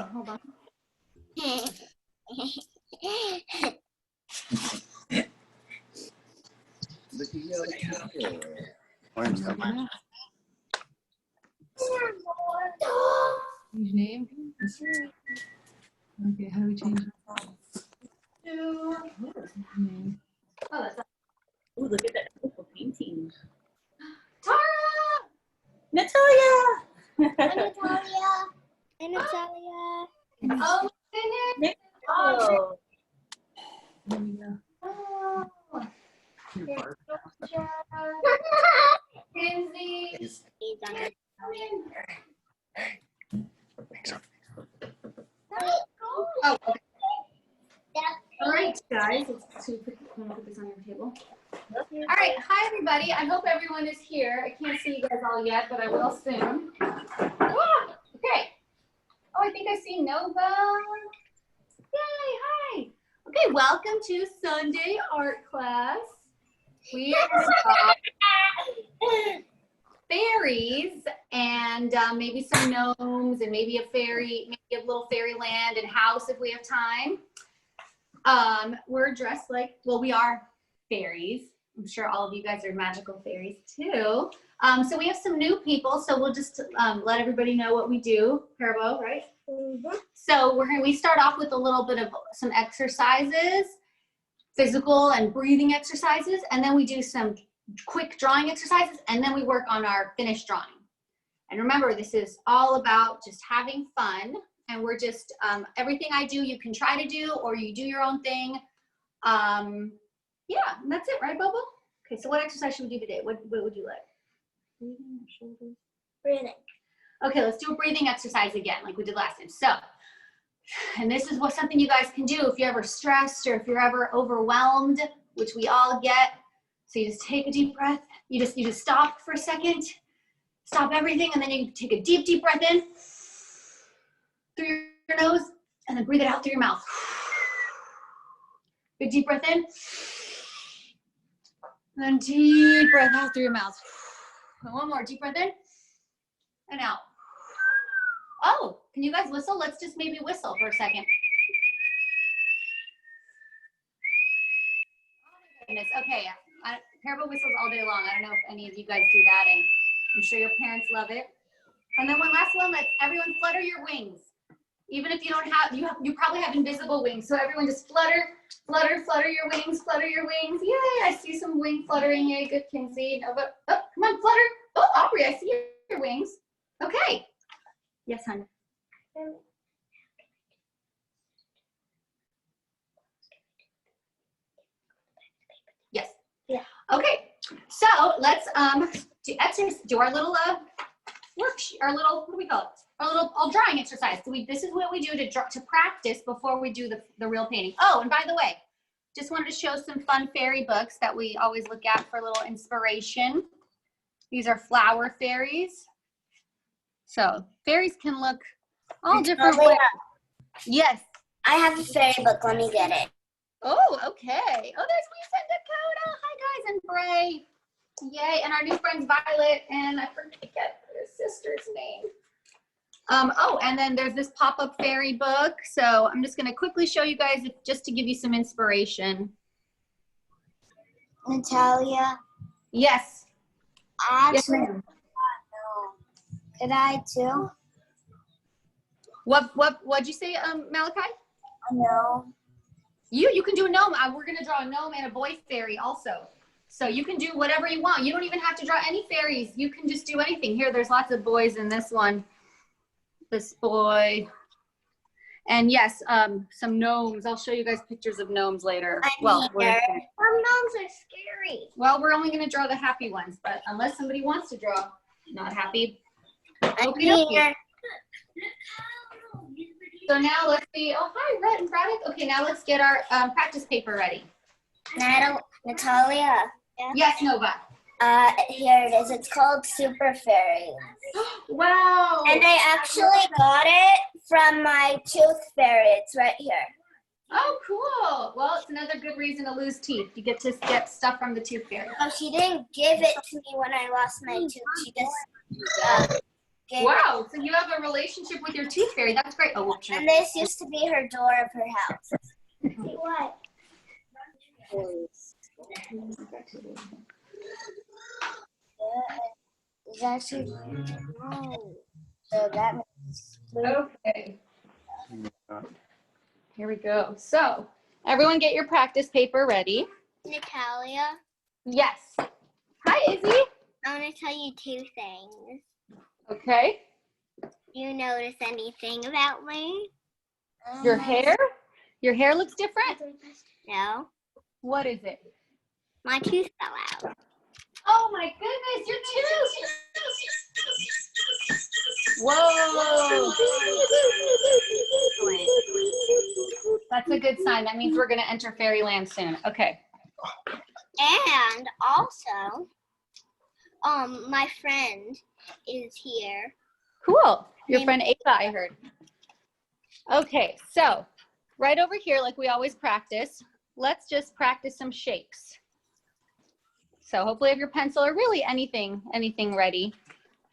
hold on. Orange got mine. Change name. Okay, how do we change it? Name. Oh, that's ooh, look at that beautiful painting. Tara! Natalia! Hi, Natalia. Hi, Natalia. Oh, goodness. Oh. There we go. Oh. Kinsey. He's on it. Oh, okay. All right, guys, let's put this on your table. All right, hi everybody. I hope everyone is here. I can't see you guys all yet, but I will soon. Okay. Oh, I think I see Nova. Yay, hi. Okay, welcome to Sunday art class. We are fairies and maybe some gnomes and maybe a fairy, maybe a little fairyland and house if we have time. We're dressed like, well, we are fairies. I'm sure all of you guys are magical fairies too. So we have some new people, so we'll just let everybody know what we do. Parabo, right? Mm-hmm. So we start off with a little bit of some exercises, physical and breathing exercises, and then we do some quick drawing exercises, and then we work on our finished drawing. And remember, this is all about just having fun, and we're just, everything I do, you can try to do, or you do your own thing. Yeah, and that's it, right, Bobo? Okay, so what exercise should we do today? What would you like? Breathing or shoulders? Breathing. Okay, let's do a breathing exercise again, like we did last time. So, and this is something you guys can do if you're ever stressed or if you're ever overwhelmed, which we all get. So you just take a deep breath. You just stop for a second, stop everything, and then you take a deep, deep breath in through your nose, and then breathe it out through your mouth. Big deep breath in, and then deep breath out through your mouth. And one more deep breath in, and out. Oh, can you guys whistle? Let's just maybe whistle for a second. Oh my goodness, okay. Parabo whistles all day long. I don't know if any of you guys do that, and I'm sure your parents love it. And then one last one, let's everyone flutter your wings. Even if you don't have, you probably have invisible wings. So everyone just flutter, flutter, flutter your wings, flutter your wings. Yay, I see some wing fluttering. Yay, good, Kinsey. No, but, oh, come on, flutter. Oh, Aubrey, I see your wings. Okay. Yes, honey. Yes. Yeah. Okay. So let's do our little worksheet, our little, what do we call it? Our little drawing exercise. So this is what we do to practice before we do the real painting. Oh, and by the way, just wanted to show some fun fairy books that we always look at for a little inspiration. These are flower fairies. So fairies can look all different ways. Yes. I have a fairy book. Let me get it. Oh, okay. Oh, there's Lisa and Dakota. Hi, guys, and Bray. Yay, and our new friends Violet, and I forget her sister's name. Oh, and then there's this pop-up fairy book. So I'm just gonna quickly show you guys just to give you some inspiration. Natalia. Yes. Actually, Yes, no. Could I too? What'd you say, Malachi? No. You can do a gnome. We're gonna draw a gnome and a boy fairy also. So you can do whatever you want. You don't even have to draw any fairies. You can just do anything. Here, there's lots of boys in this one. This boy. And yes, some gnomes. I'll show you guys pictures of gnomes later. Some gnomes are scary. Well, we're only gonna draw the happy ones, but unless somebody wants to draw not happy. Okay. So now let's see. Oh, hi, Rhett and Braddock. Okay, now let's get our practice paper ready. Natalia. Yeah. Yes, Nova. Here it is. It's called Super Fairies. Wow. And I actually got it from my tooth fairy. It's right here. Oh, cool. Well, it's another good reason to lose teeth. You get to get stuff from the tooth fairy. Oh, she didn't give it to me when I lost my tooth. She just Wow, so you have a relationship with your tooth fairy. That's great. Oh, whoops. And this used to be her door of her house. What? It's actually no. So that means Okay. Here we go. So, everyone get your practice paper ready. Natalia, Yes. Hi, Izzy. I want to tell you two things. Okay. Do you notice anything about me? Your hair? Your hair looks different? No. What is it? My tooth fell out. Oh my goodness, your tooth! Whoa! That's a good sign. That means we're going to enter fairyland soon. Okay. And also, my friend is here. Cool. Your friend Ava, I heard. Okay, so right over here, like we always practice, let's just practice some shapes. So hopefully you have your pencil or really anything ready.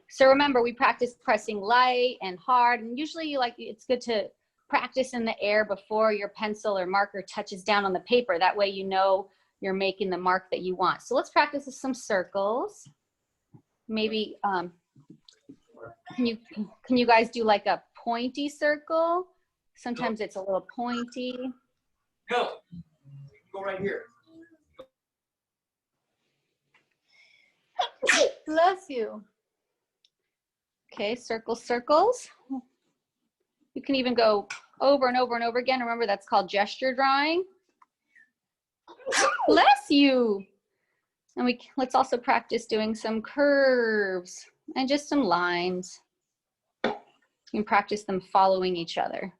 So remember, we practice pressing light and hard, and usually it's good to practice in the air before your pencil or marker touches down on the paper. That way you know you're making the mark that you want. So let's practice with some circles. Maybe, can you guys do like a pointy circle? Sometimes it's a little pointy. No, go right here. Bless you. Okay, circles. You can even go over and over and over again. Remember, that's called gesture drawing. Bless you. And let's also practice doing some curves and just some lines. You can practice them following each other.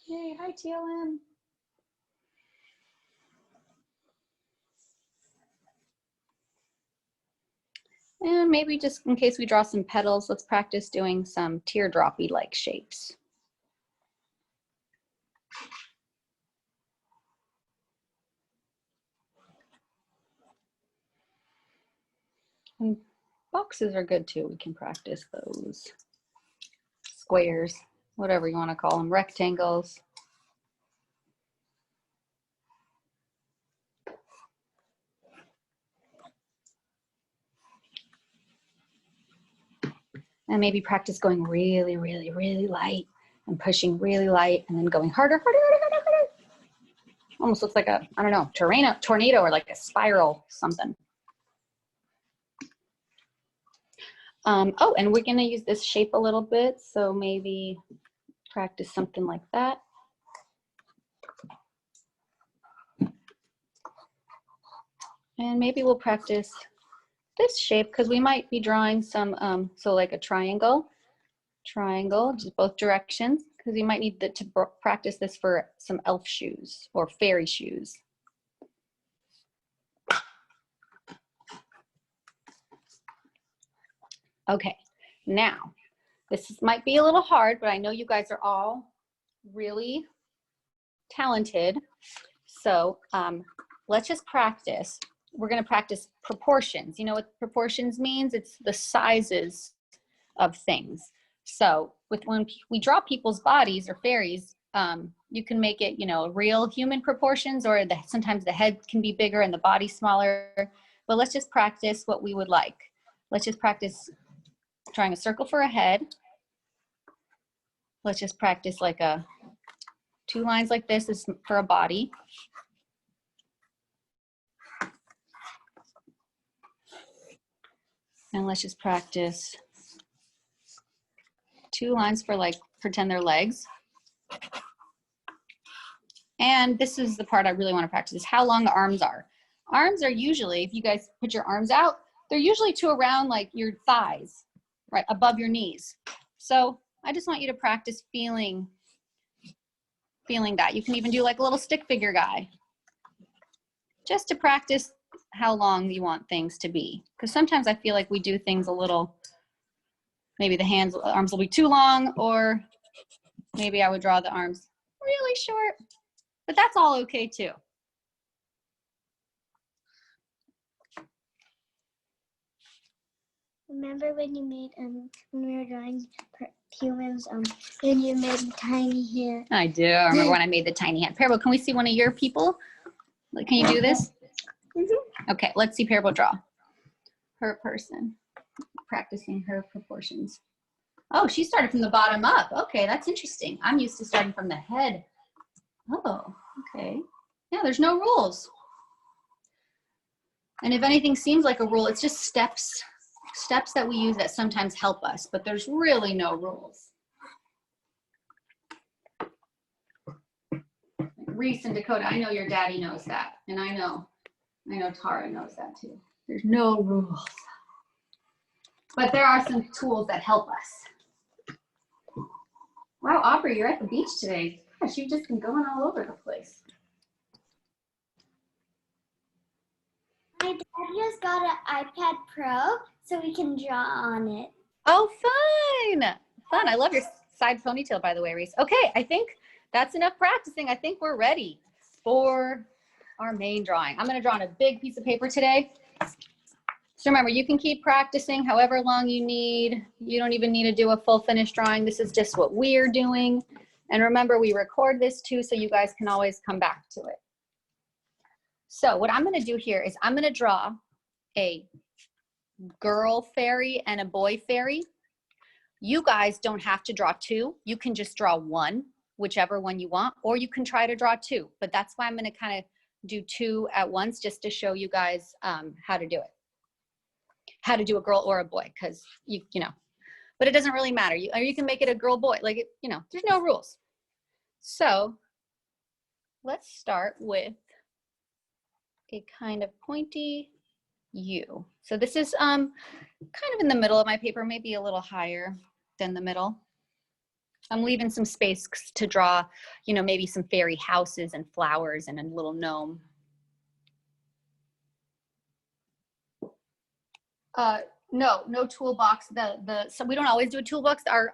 Hey, hi TLM. And maybe just in case we draw some petals, let's practice doing some teardroppy like shapes. And boxes are good too. We can practice those. Squares, whatever you want to call them, rectangles. And maybe practice going really, really, really light and pushing really light and then going harder, harder, harder, harder, harder. Almost looks like a, I don't know, tornado or like a spiral something. Oh, and we're gonna use this shape a little bit. So maybe practice something like that. And maybe we'll practice this shape because we might be drawing some, so like a triangle, just both directions, because you might need to practice this for some elf shoes or fairy shoes. Okay, now this might be a little hard, but I know you guys are all really talented. So let's just practice. We're going to practice proportions. You know what proportions means? It's the sizes of things. So when we draw people's bodies or fairies, you can make it, you know, real human proportions, or sometimes the head can be bigger and the body smaller. But let's just practice what we would like. Let's just practice drawing a circle for a head. Let's just practice like two lines like this is for a body. And let's just practice two lines for like, pretend they're legs. And this is the part I really want to practice, is how long the arms are. Arms are usually, if you guys put your arms out, they're usually to around like your thighs, right above your knees. So I just want you to practice feeling that. You can even do like a little stick figure guy, just to practice how long you want things to be. Because sometimes I feel like we do things a little, maybe the arms will be too long, or maybe I would draw the arms really short, but that's all okay too. Remember when you made when we were drawing humans when you made a tiny hand? I do. I remember when I made the tiny hand. Parable, can we see one of your people? Like, can you do this? Okay, let's see Parable draw. Her person. Practicing her proportions. Oh, she started from the bottom up. Okay, that's interesting. I'm used to starting from the head. Oh, okay. Yeah, there's no rules. And if anything seems like a rule, it's just steps that we use that sometimes help us, but there's really no rules. Reese and Dakota, I know your daddy knows that, and I know Tara knows that too. There's no rules. But there are some tools that help us. Wow, Aubrey, you're at the beach today. Gosh, you've just been going all over the place. My dad just got an iPad Pro so we can draw on it. Oh, fun. Fun. I love your side ponytail, by the way, Reese. Okay, I think that's enough practicing. I think we're ready for our main drawing. I'm going to draw on a big piece of paper today. So remember, you can keep practicing however long you need. You don't even need to do a full finished drawing. This is just what we're doing. And remember, we record this too, so you guys can always come back to it. So what I'm going to do here is I'm going to draw a girl fairy and a boy fairy. You guys don't have to draw two. You can just draw one, whichever one you want, or you can try to draw two. But that's why I'm going to kind of do two at once, just to show you guys how to do it. How to do a girl or a boy, because you know, but it doesn't really matter. Or you can make it a girl boy, like, you know, there's no rules. So let's start with a kind of pointy U. So this is kind of in the middle of my paper, maybe a little higher than the middle. I'm leaving some space to draw, you know, maybe some fairy houses and flowers and a little gnome. No toolbox. So we don't always do a toolbox. Our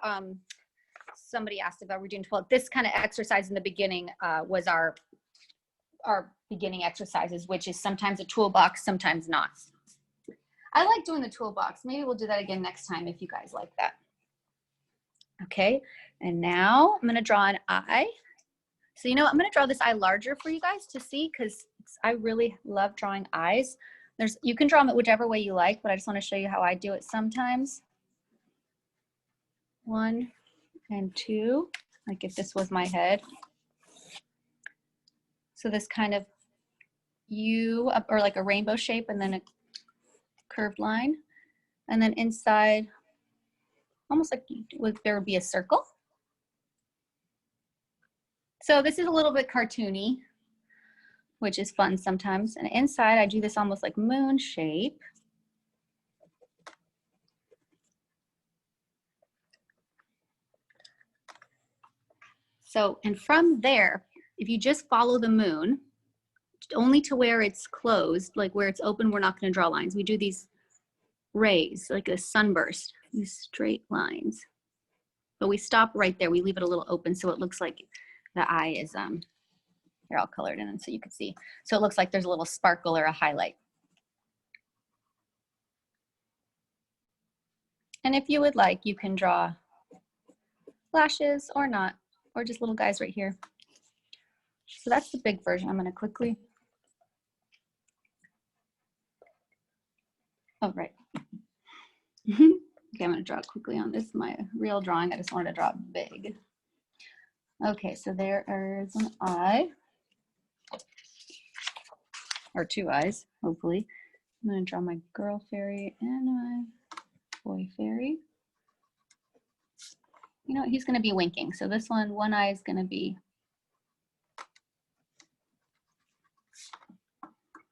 somebody asked about we're doing 12. This kind of exercise in the beginning was our beginning exercises, which is sometimes a toolbox, sometimes not. I like doing the toolbox. Maybe we'll do that again next time if you guys like that. Okay, and now I'm gonna draw an eye. So you know, I'm gonna draw this eye larger for you guys to see, because I really love drawing eyes. You can draw them whichever way you like, but I just want to show you how I do it sometimes. 1 and 2, like if this was my head. So this kind of U, or like a rainbow shape, and then a curved line. And then inside, almost like there would be a circle. So this is a little bit cartoony, which is fun sometimes. And inside, I do this almost like moon shape. So, and from there, if you just follow the moon, only to where it's closed, like where it's open, we're not going to draw lines. We do these rays, like a sunburst, these straight lines. But we stop right there. We leave it a little open so it looks like the eye is, they're all colored in so you can see. So it looks like there's a little sparkle or a highlight. And if you would like, you can draw lashes or not, or just little guys right here. So that's the big version. I'm going to quickly. Oh, right. Okay, I'm going to draw quickly on this, my real drawing. I just wanted to draw big. Okay, so there is an eye. Or two eyes, hopefully. I'm going to draw my girl fairy and my boy fairy. You know what, he's going to be winking. So this one eye is going to be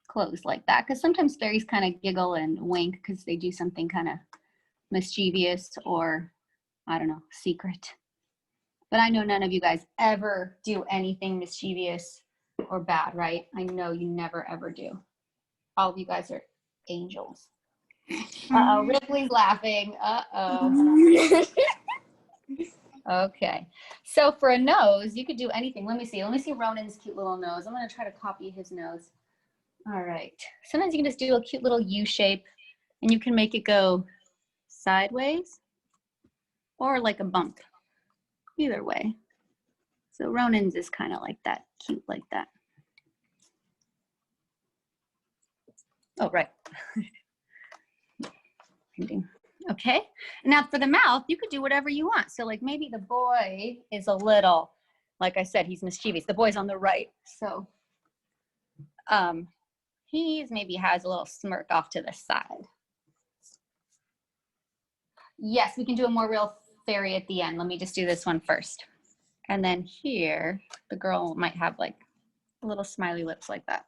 closed like that. Because sometimes fairies kind of giggle and wink because they do something kind of mischievous or, I don't know, secret. But I know none of you guys ever do anything mischievous or bad, right? I know you never ever do. All of you guys are angels. Uh-oh, Ripley's laughing. Uh-oh. Okay, so for a nose, you could do anything. Let me see Ronan's cute little nose. I'm gonna try to copy his nose. All right, sometimes you can just do a cute little U shape and you can make it go sideways or like a bump, either way. So Ronan's is kind of like that, cute like that. Oh, right. Okay, now for the mouth, you could do whatever you want. So like maybe the boy is a little, like I said, he's mischievous. The boy's on the right. So he's maybe has a little smirk off to the side. Yes, we can do a more real fairy at the end. Let me just do this one first. And then here, the girl might have like a little smiley lips like that.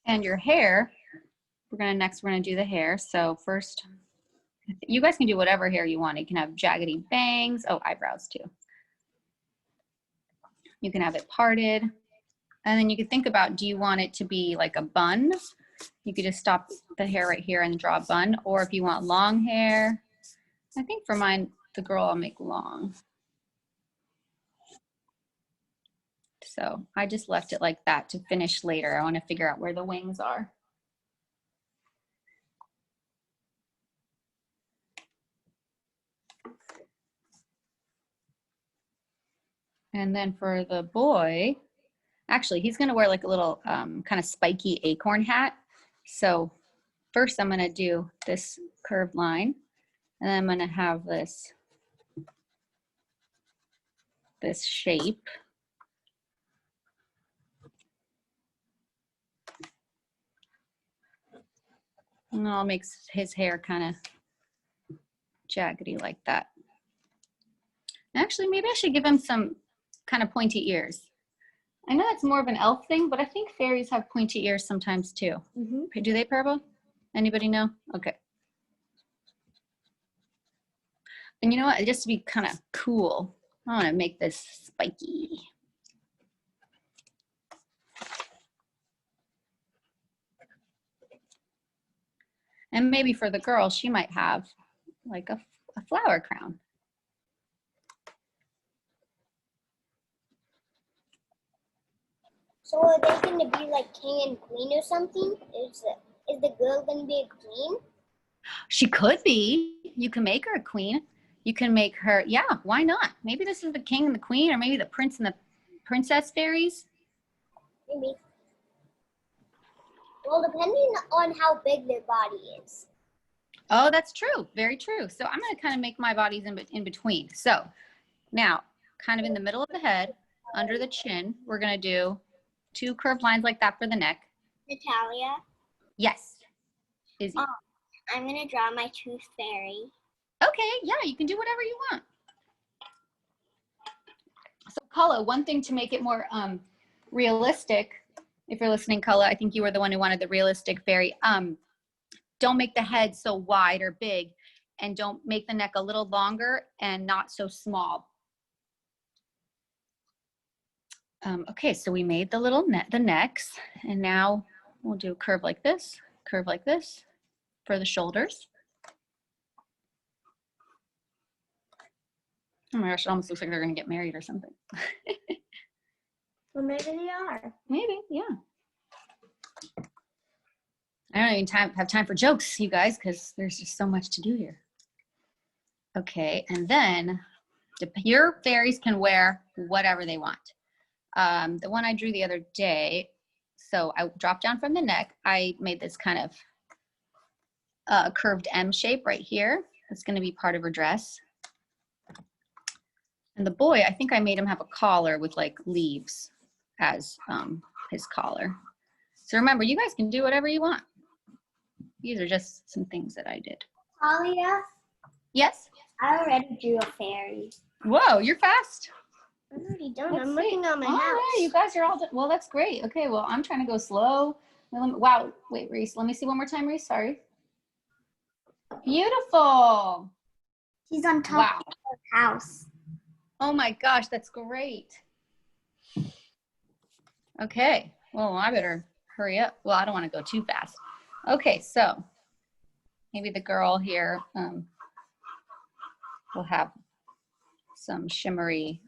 And your hair, we're gonna do the hair. So first, you guys can do whatever hair you want. You can have jaggedy bangs. Oh, eyebrows too. You can have it parted. And then you could think about, do you want it to be like a bun? You could just stop the hair right here and draw a bun. Or if you want long hair, I think for mine, the girl I'll make long. So I just left it like that to finish later. I want to figure out where the wings are. And then for the boy, actually, he's going to wear like a little kind of spiky acorn hat. So first I'm going to do this curved line, and then I'm going to have this shape. And I'll make his hair kind of jaggedy like that. Actually, maybe I should give him some kind of pointy ears. I know that's more of an elf thing, but I think fairies have pointy ears sometimes too. Mm-hmm. Do they, Purple? Anybody know? Okay. And you know what? Just to be kind of cool, I want to make this spiky. And maybe for the girl, she might have like a flower crown. So are they going to be like king and queen or something? Is the girl going to be a queen? She could be. You can make her a queen. You can make her, yeah, why not? Maybe this is the king and the queen, or maybe the prince and the princess fairies. Maybe. Well, depending on how big their body is. Oh, that's true. Very true. So I'm going to kind of make my bodies in between. So now, kind of in the middle of the head, under the chin, we're going to do 2 curved lines like that for the neck. Natalia? Yes. Izzy. I'm going to draw my tooth fairy. Okay, yeah, you can do whatever you want. So Kala, one thing to make it more realistic, if you're listening, Kala, I think you were the one who wanted the realistic fairy. Don't make the head so wide or big, and don't make the neck a little longer and not so small. Okay, so we made the little the necks, and now we'll do a curve like this for the shoulders. Oh my gosh, it almost looks like they're gonna get married or something. Well, maybe they are. Maybe, yeah. I don't even have time for jokes, you guys, because there's just so much to do here. Okay, and then your fairies can wear whatever they want. The one I drew the other day, so I dropped down from the neck. I made this kind of curved M shape right here. It's going to be part of her dress. And the boy, I think I made him have a collar with like leaves as his collar. So remember, you guys can do whatever you want. These are just some things that I did. Talia? Yes? I already drew a fairy. Whoa, you're fast. I'm already done. Let's I'm see. working on my All house. right, you guys are all done. Well, that's great. Okay, well, I'm trying to go slow. Wow, wait, Reese, let me see one more time, Reese, sorry. Beautiful. She's on top of her house. Oh my gosh, that's great. Okay, well, I better hurry up. Well, I don't want to go too fast. Okay, so maybe the girl here will have some shimmery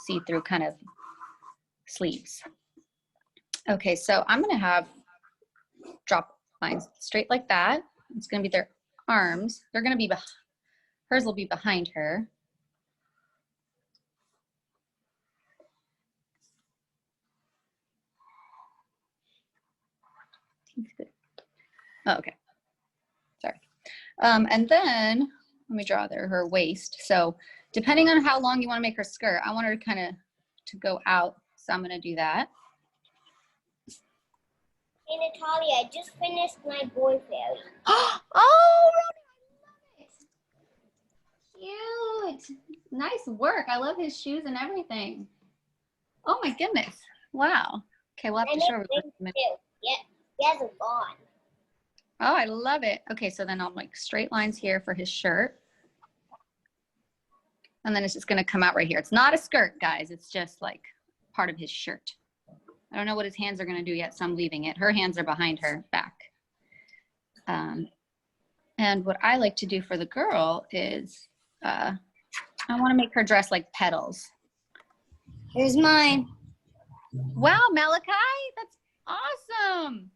see-through kind of sleeves. Okay, so I'm gonna have drop lines straight like that. It's gonna be their arms. They're gonna be, hers will be behind her. Oh, okay, sorry. And then let me draw there her waist. So depending on how long you want to make her skirt, I want her to kind of to go out. So I'm going to do that. Hey Natalia, I just finished my boy fairy. Oh, cute. Nice work. I love his shoes and everything. Oh my goodness. Wow. Okay, we'll have to show her. Yeah, he hasn't gone. Oh, I love it. Okay, so then I'll make straight lines here for his shirt. And then it's just gonna come out right here. It's not a skirt, guys. It's just like part of his shirt. I don't know what his hands are gonna do yet, so I'm leaving it. Her hands are behind her back. And what I like to do for the girl is, I wanna make her dress like petals. Here's mine. Wow, Malachi, that's awesome.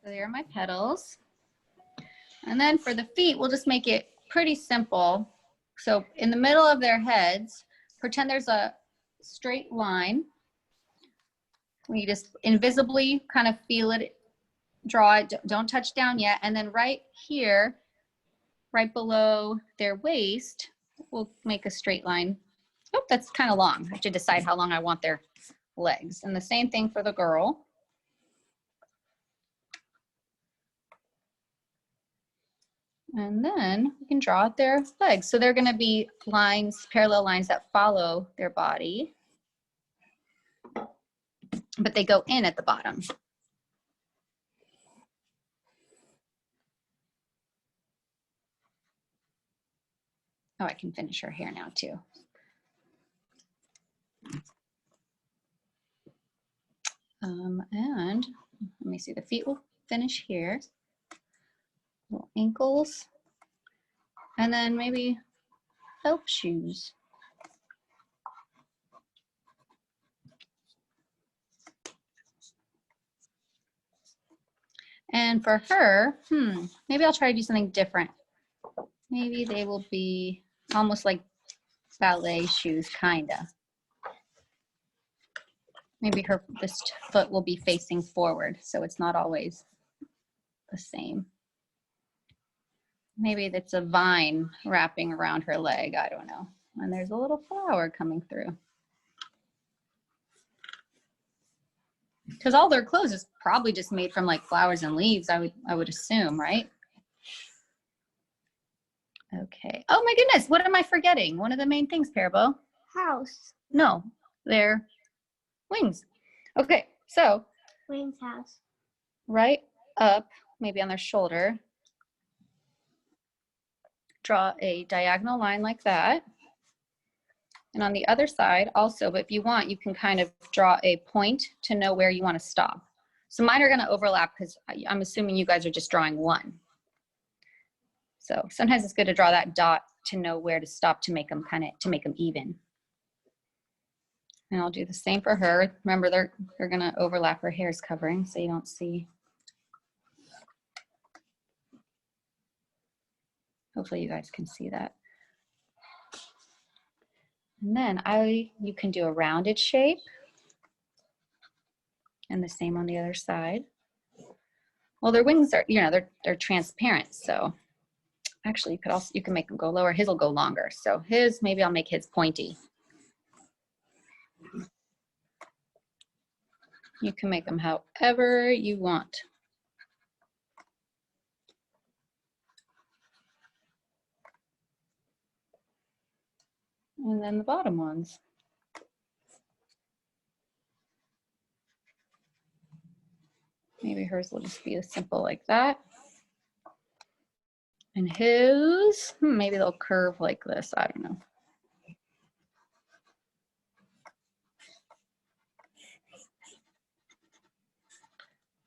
So there are my petals. And then for the feet, we'll just make it pretty simple. So in the middle of their heads, pretend there's a straight line. We just invisibly kind of feel it, draw it, don't touch down yet. And then right here, right below their waist, we'll make a straight line. Oh, that's kind of long. I have to decide how long I want their legs. And the same thing for the girl. And then we can draw out their legs. So they're going to be lines, parallel lines that follow their body, but they go in at the bottom. Oh, I can finish her hair now too. And let me see, the feet will finish here. Little ankles. And then maybe elf shoes. And for her, maybe I'll try to do something different. Maybe they will be almost like ballet shoes, kinda. Maybe this foot will be facing forward, so it's not always the same. Maybe it's a vine wrapping around her leg, I don't know. And there's a little flower coming through. Because all their clothes is probably just made from like flowers and leaves, I would assume, right? Okay. Oh my goodness, what am I forgetting? One of the main things, Parabo. House. No, they're wings. Okay, so. Wayne's house. Right up, maybe on their shoulder. Draw a diagonal line like that. And on the other side also, but if you want, you can kind of draw a point to know where you want to stop. So mine are going to overlap because I'm assuming you guys are just drawing one. So sometimes it's good to draw that dot to know where to stop to make them even. And I'll do the same for her. Remember, they're going to overlap her hair's covering so you don't see. Hopefully you guys can see that. And then you can do a rounded shape. And the same on the other side. Well, their wings are, they're transparent. So actually you can make them go lower. His will go longer. So maybe I'll make his pointy. You can make them however you want. And then the bottom ones. Maybe hers will just be as simple like that. And his, maybe they'll curve like this. I don't know.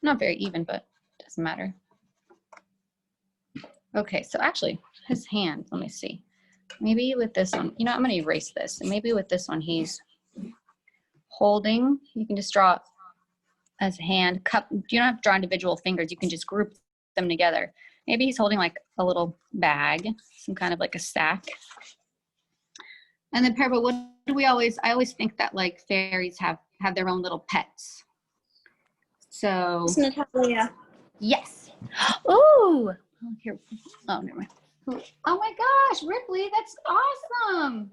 Not very even, but it doesn't matter. Okay, so actually his hand, let me see. maybe with this one, you know, I'm going to erase this. And maybe with this one, he's holding, you can just draw as a hand cup. You don't have to draw individual fingers. You can just group them together. Maybe he's holding like a little bag, some kind of like a sack. And then Parva, what do we always, I always think that like fairies have their own little pets. So. It's Natalia. Yes. Ooh. Oh, here. Oh, never mind. Oh my gosh, Ripley, that's awesome.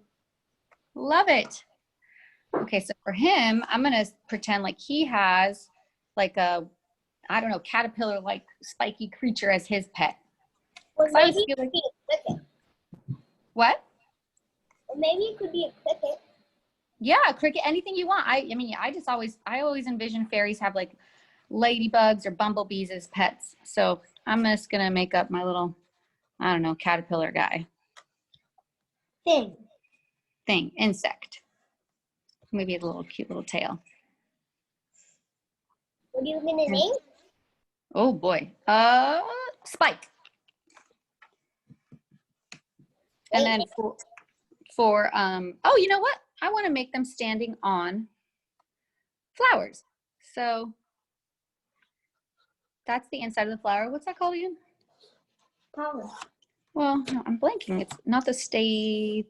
Love it. Okay, so for him, I'm gonna pretend like he has like a, I don't know, caterpillar-like spiky creature as his pet. Or So I maybe just it feel could be a cricket. What? Or maybe it could be a cricket. Yeah, cricket, anything you want. I mean, I always envision fairies have like ladybugs or bumblebees as pets. So I'm just gonna make up my little, I don't know, caterpillar guy. Thing, insect. Maybe a little cute little tail. What are you gonna name? Oh boy. Spike. And then for oh, you know what? I want to make them standing on flowers. So that's the inside of the flower. What's that called again? Pollen. Well, no, I'm blanking. It's not the stay.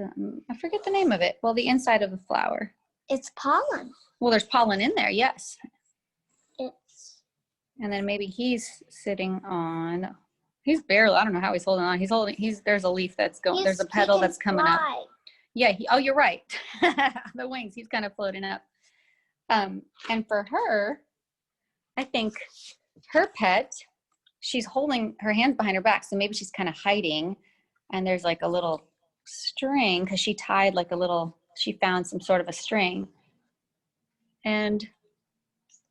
I forget the name of it. Well, the inside of the flower. It's pollen. Well, there's pollen in there, yes. It's. And then maybe he's sitting on. He's barely. I don't know how he's holding on. He's holding. There's a leaf that's going. There's a petal that's coming up. Yeah. Oh, you're right. The wings. He's kind of floating up. And for her, I think her pet. She's holding her hands behind her back, so maybe she's kind of hiding. And there's like a little string because she tied like a little. She found some sort of a string, and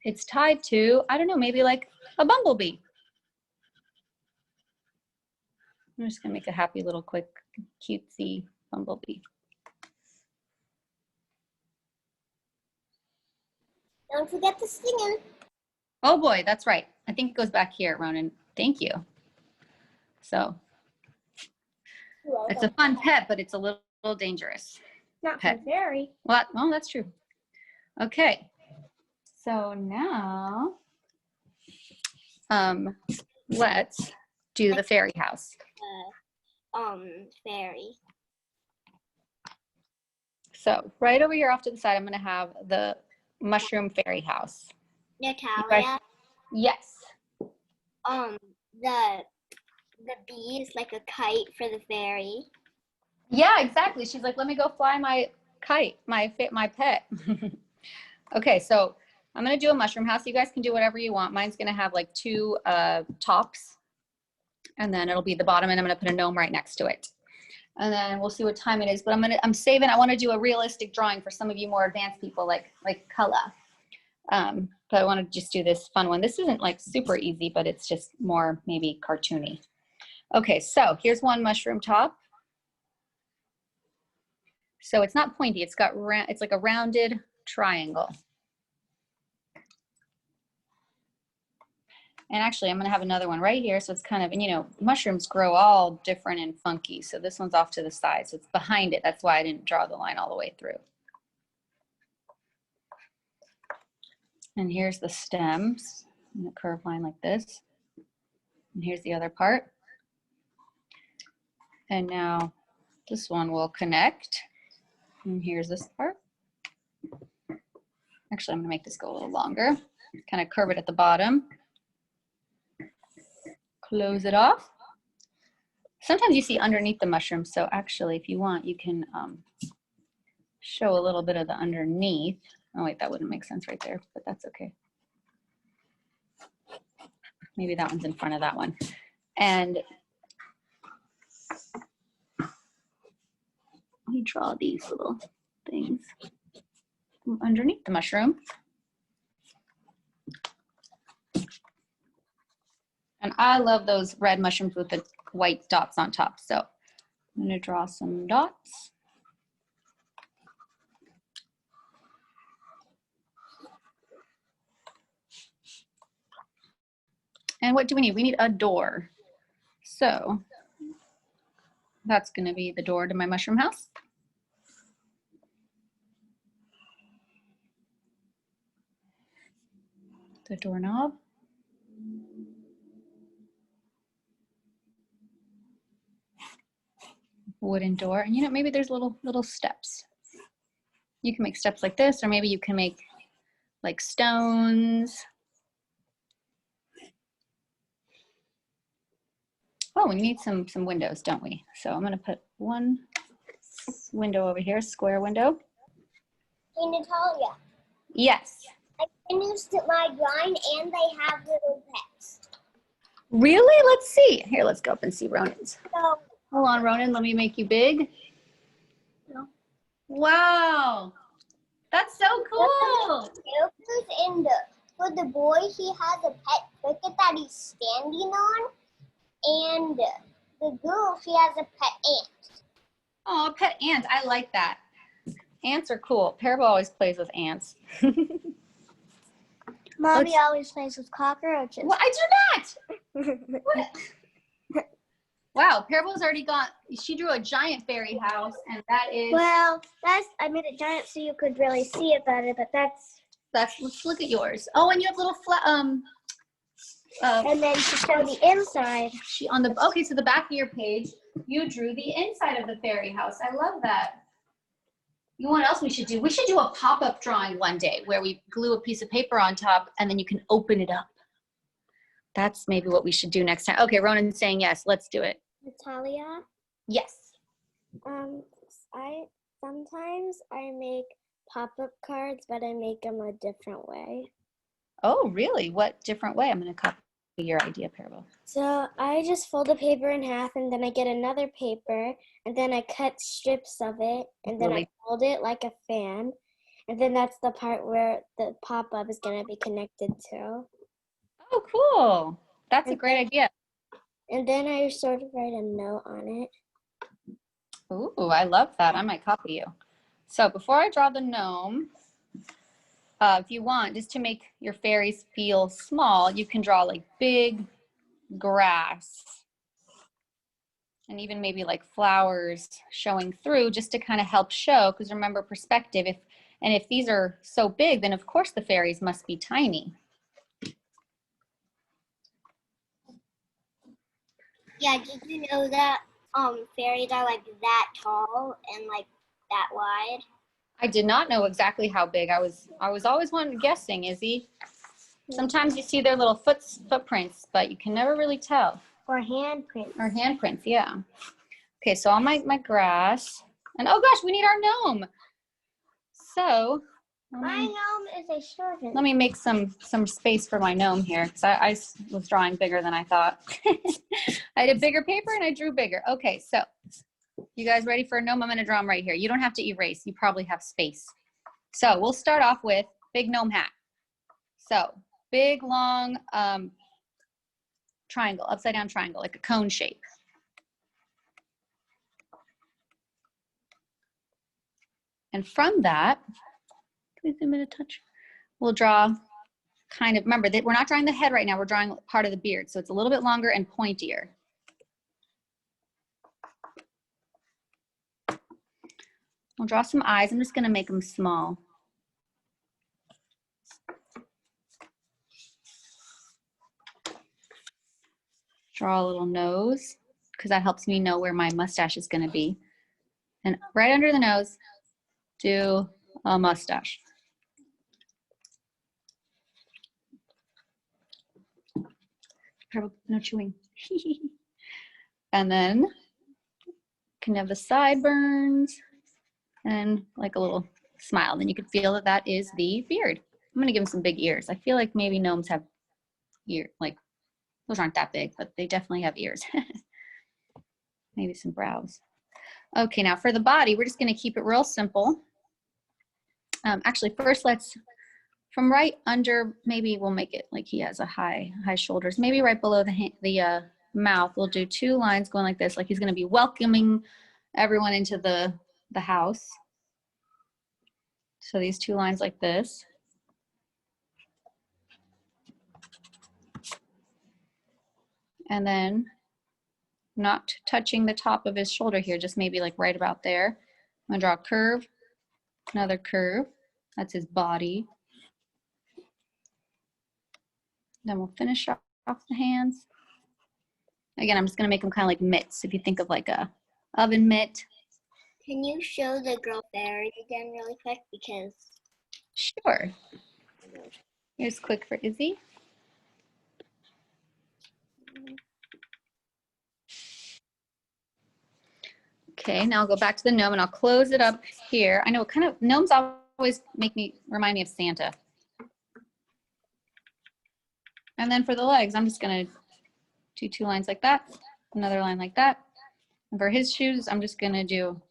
it's tied to, I don't know, maybe like a bumblebee. I'm just gonna make a happy little quick cutesy bumblebee. Don't forget the singing. Oh boy, that's right. I think it goes back here, Ronan. Thank you. So it's a fun pet, but it's a little dangerous. Not pet. for fairy. Well, that's true. Okay. So now, let's do the fairy house. Fairy. So right over here off to the side, I'm going to have the mushroom fairy house. Natalia. Yes. The bee is like a kite for the fairy. Yeah, exactly. She's like, let me go fly my kite, my pet. Okay, so I'm going to do a mushroom house. You guys can do whatever you want. Mine's going to have like 2 tops, and then it'll be the bottom, and I'm going to put a gnome right next to it. And then we'll see what time it is. But I'm saving. I want to do a realistic drawing for some of you more advanced people, like Kala. But I want to just do this fun one. This isn't like super easy, but it's just more maybe cartoony. Okay, so here's one mushroom top. So it's not pointy. It's got it's like a rounded triangle. And actually, I'm going to have another one right here. So it's kind of, and you know, mushrooms grow all different and funky. So this one's off to the side. So it's behind it. That's why I didn't draw the line all the way through. And here's the stems in a curved line like this. And here's the other part. And now this one will connect. And here's this part. Actually, I'm going to make this go a little longer. Kind of curve it at the bottom. Close it off. Sometimes you see underneath the mushroom. So actually, if you want, you can show a little bit of the underneath. Oh wait, that wouldn't make sense right there, but that's okay. Maybe that one's in front of that one. And let me draw these little things underneath the mushroom. And I love those red mushrooms with the white dots on top. So I'm going to draw some dots. And what do we need? We need a door. So That's gonna be the door to my mushroom house. The doorknob. Wooden door, and you know, maybe there's little steps. You can make steps like this, or maybe you can make like stones. Oh, we need some windows, don't we? So I'm gonna put one window over here, square window. Hey, Natalia, Yes. I finished my drawing and they have little pets. Really? Let's see. Here, let's go up and see Ronan's. So, Hold on, Ronan, let me make you big. No. Wow. That's so cool. for the boy, he has a pet cricket that he's standing on, and the girl, she has a pet ant. Oh, pet ant. I like that. Ants are cool. Parable always plays with ants. Mommy always plays with cockroaches. Well, I do not. What? Wow, Parable's already got, she drew a giant fairy house, and that is. Well, I made it giant so you could really see it better, but that's. Let's look at yours. Oh, and you have little And then to show the inside. okay, so the back of your page, you drew the inside of the fairy house. I love that. You know what else we should do? We should do a pop-up drawing one day where we glue a piece of paper on top and then you can open it up. That's maybe what we should do next time. Okay, Ronan's saying yes. Let's do it. Natalia, Yes. sometimes I make pop-up cards, but I make them a different way. Oh, really? What different way? I'm going to copy your idea, Parable. So I just fold the paper in half, and then I get another paper, and then I cut strips of it, and then I fold it like a fan, and then that's the part where the pop-up is going to be connected to. Oh, cool. That's a great idea. And then I sort of write a note on it. Ooh, I love that. I might copy you. So before I draw the gnome, if you want, just to make your fairies feel small, you can draw like big grass and even maybe like flowers showing through just to kind of help show, because remember perspective. If these are so big, then of course the fairies must be tiny. Yeah, did you know that fairies are like that tall and like that wide? I did not know exactly how big. I was always guessing, Izzy. Sometimes you see their little footprints, but you can never really tell. Or handprints. Or handprints, yeah. Okay, so on my grass, and oh gosh, we need our gnome. So My gnome is a servant. let me make some space for my gnome here, because I was drawing bigger than I thought. I did bigger paper and I drew bigger. Okay, so you guys ready for a gnome? I'm gonna draw him right here. You don't have to erase, you probably have space. So we'll start off with big gnome hat. So big, long triangle, upside down triangle, like a cone shape. And from that, can we zoom in a touch? We'll draw kind of, remember that we're not drawing the head right now, we're drawing part of the beard. So it's a little bit longer and pointier. We'll draw some eyes. I'm just gonna make them small. Draw a little nose, because that helps me know where my mustache is gonna be. And right under the nose, do a mustache. No chewing. And then can have the sideburns and like a little smile. Then you can feel that that is the beard. I'm gonna give him some big ears. I feel like maybe gnomes have like those aren't that big, but they definitely have ears. Maybe some brows. Okay, now for the body, we're just gonna keep it real simple. Actually, first from right under, maybe we'll make it like he has a high shoulders. Maybe right below the mouth, we'll do 2 lines going like this, like he's gonna be welcoming everyone into the house. So these 2 lines like this. And then not touching the top of his shoulder here, just maybe like right about there. I'm gonna draw a curve, another curve. That's his body. Then we'll finish off the hands. Again, I'm just gonna make them kind of like mitts. If you think of like a oven mitt. Can you show the girl fairy again really quick? Because Sure. Here's quick for Izzy. Okay, now I'll go back to the gnome and I'll close it up here. I know kind of gnomes always remind me of Santa. And then for the legs, I'm just gonna do 2 lines like that, another line like that. And for his shoes, I'm just gonna do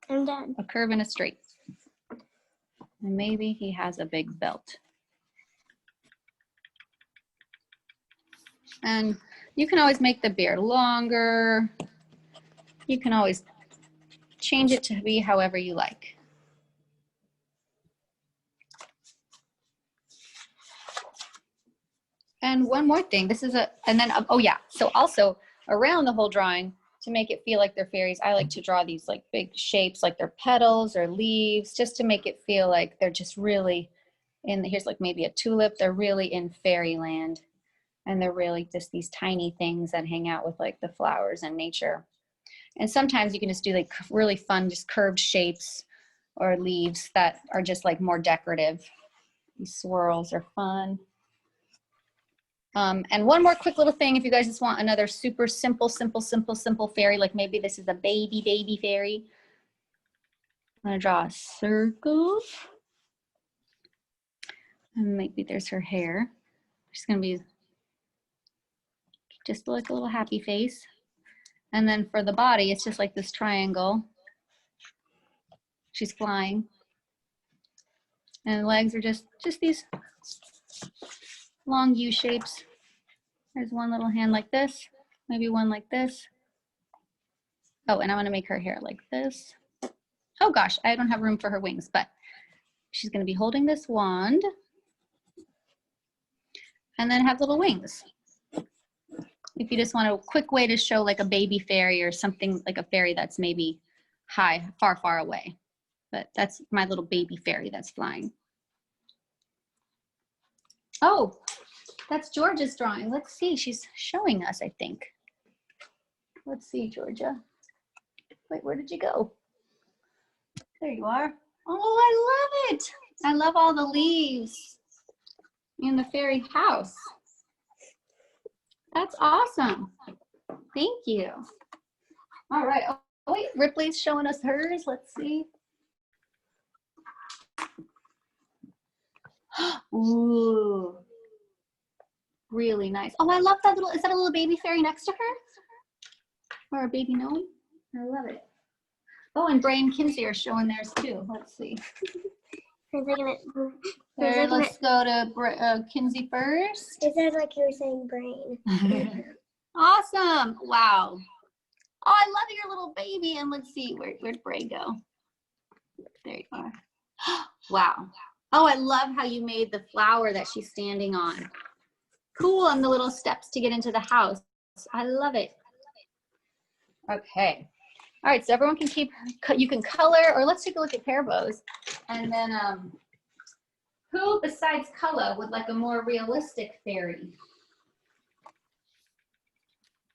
I'm done. a curve and a straight. And maybe he has a big belt. And you can always make the beard longer. You can always change it to be however you like. And one more thing, oh yeah, so also around the whole drawing, to make it feel like they're fairies, I like to draw these like big shapes, like they're petals or leaves, just to make it feel like they're just really here's like maybe a tulip, they're really in fairyland. And they're really just these tiny things that hang out with like the flowers and nature. And sometimes you can just do like really fun, just curved shapes or leaves that are just like more decorative. These swirls are fun. And one more quick little thing, if you guys just want another super simple fairy, like maybe this is a baby fairy. I'm gonna draw a circle. And maybe there's her hair. She's gonna be just like a little happy face. And then for the body, it's just like this triangle. She's flying. And the legs are just these long U shapes. There's one little hand like this, maybe one like this. Oh, and I'm gonna make her hair like this. Oh gosh, I don't have room for her wings, but she's gonna be holding this wand and then have little wings. If you just want a quick way to show like a baby fairy or something like a fairy that's maybe high, far away. But that's my little baby fairy that's flying. Oh, that's Georgia's drawing. Let's see, she's showing us, I think. Let's see, Georgia. Wait, where did you go? There you are. Oh, I love it. I love all the leaves in the fairy house. That's awesome. Thank you. All right. Oh, wait, Ripley's showing us hers. Let's see. Ooh, really nice. Oh, I love that little, is that a little baby fairy next to her? Or a baby gnome? I love it. Oh, and Bray and Kinsey are showing theirs too. Let's see. There, let's go to Kinsey first. It sounds like you were saying brain. Awesome. Wow. Oh, I love your little baby. And let's see, where'd Bray go? There you are. Wow. Oh, I love how you made the flower that she's standing on. Cool, and the little steps to get into the house. I love it. Okay. All right, so everyone can you can color, or let's take a look at pear bows. And then who besides color would like a more realistic fairy?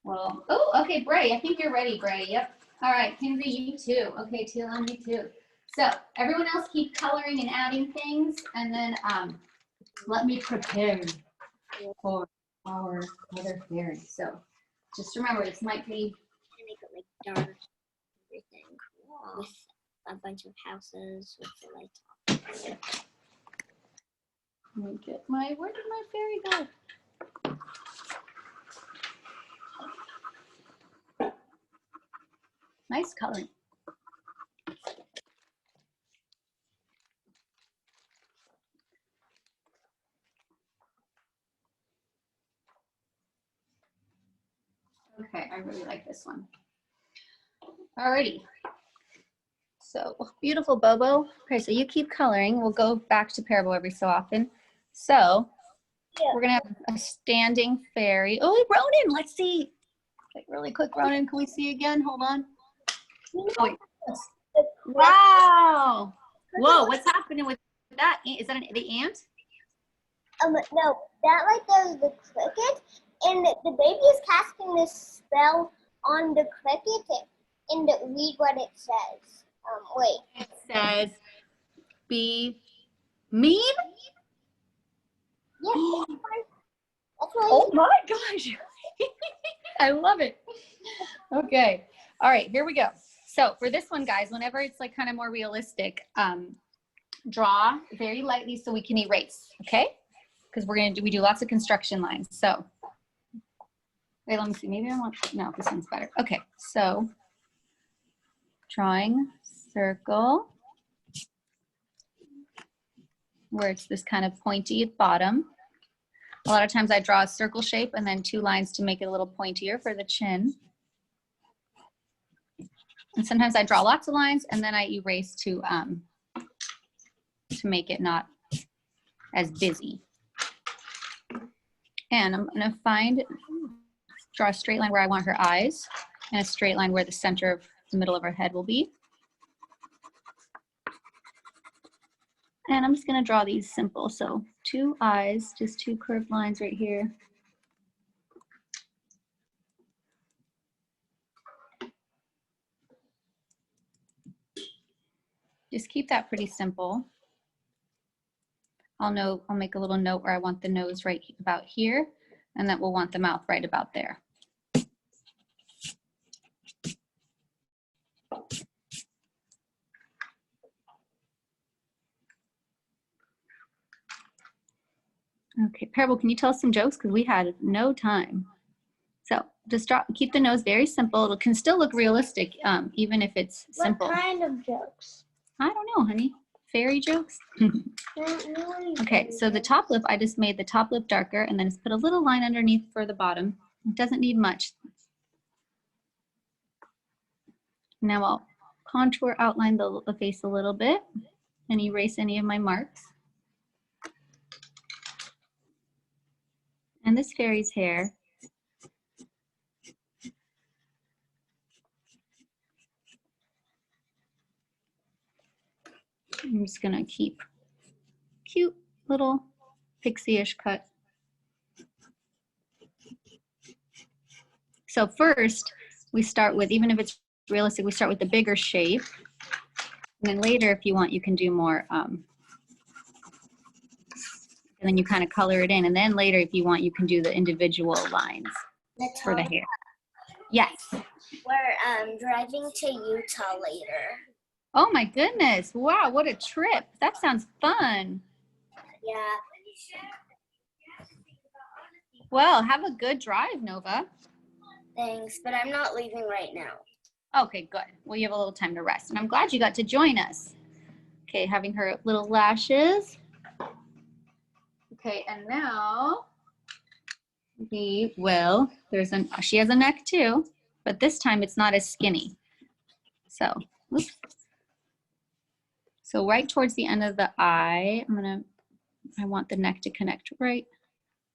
Well, oh, okay, Bray, I think you're ready, Bray. Yep. All right, Kinsey, you too. Okay, Tila, me too. So everyone else keep coloring and adding things, and then let me prepare for our other fairy. So just remember, this might be Make it like dark, everything with a bunch of houses with the lights on. Let me get where did my fairy go? Nice coloring. Okay, I really like this one. Alrighty. So beautiful, Bobo. Okay, so you keep coloring. We'll go back to Parable every so often. So we're gonna have a standing fairy. Oh, Ronan, let's see. Like really quick, Ronan, can we see again? Hold on. Oh, wait. Wow. Whoa, what's happening with that? Is that the ant? No, that right there is the cricket, and the baby is casting this spell on the cricket, and read what it says. Wait. It says, be mean? Yes, that's right. Oh my gosh. I love it. Okay. All right, here we go. So for this one, guys, whenever it's like kind of more realistic, draw very lightly so we can erase, okay? Because we do lots of construction lines. So, wait, let me see. Maybe I want, no, this one's better. Okay, so drawing circle where it's this kind of pointy at bottom. A lot of times I draw a circle shape and then 2 lines to make it a little pointier for the chin. And sometimes I draw lots of lines and then I erase to make it not as busy. And I'm gonna draw a straight line where I want her eyes and a straight line where the center of the middle of her head will be. And I'm just gonna draw these simple. So 2 eyes, just 2 curved lines right here. Just keep that pretty simple. I'll make a little note where I want the nose right about here, and then we'll want the mouth right about there. Okay, Parable, can you tell us some jokes? Because we had no time. So just keep the nose very simple. It can still look realistic, even if it's simple. What kind of jokes? I don't know, honey. Fairy jokes? Okay, so the top lip, I just made the top lip darker and then just put a little line underneath for the bottom. It doesn't need much. Now I'll contour, outline the face a little bit and erase any of my marks. And this fairy's hair, I'm just gonna keep cute little pixie-ish cut. So first, we start with, even if it's realistic, we start with the bigger shape. And then later, if you want, you can do more, and then you kind of color it in. And then later, if you want, you can do the individual lines for the hair. Yes. We're driving to Utah later. Oh my goodness. Wow, what a trip. That sounds fun. Yeah. Well, have a good drive, Nova. Thanks, but I'm not leaving right now. Okay, good. Well, you have a little time to rest. And I'm glad you got to join us. Okay, having her little lashes. Okay, and now we will, she has a neck too, but this time it's not as skinny. So, oops. So right towards the end of the eye, I want the neck to connect right,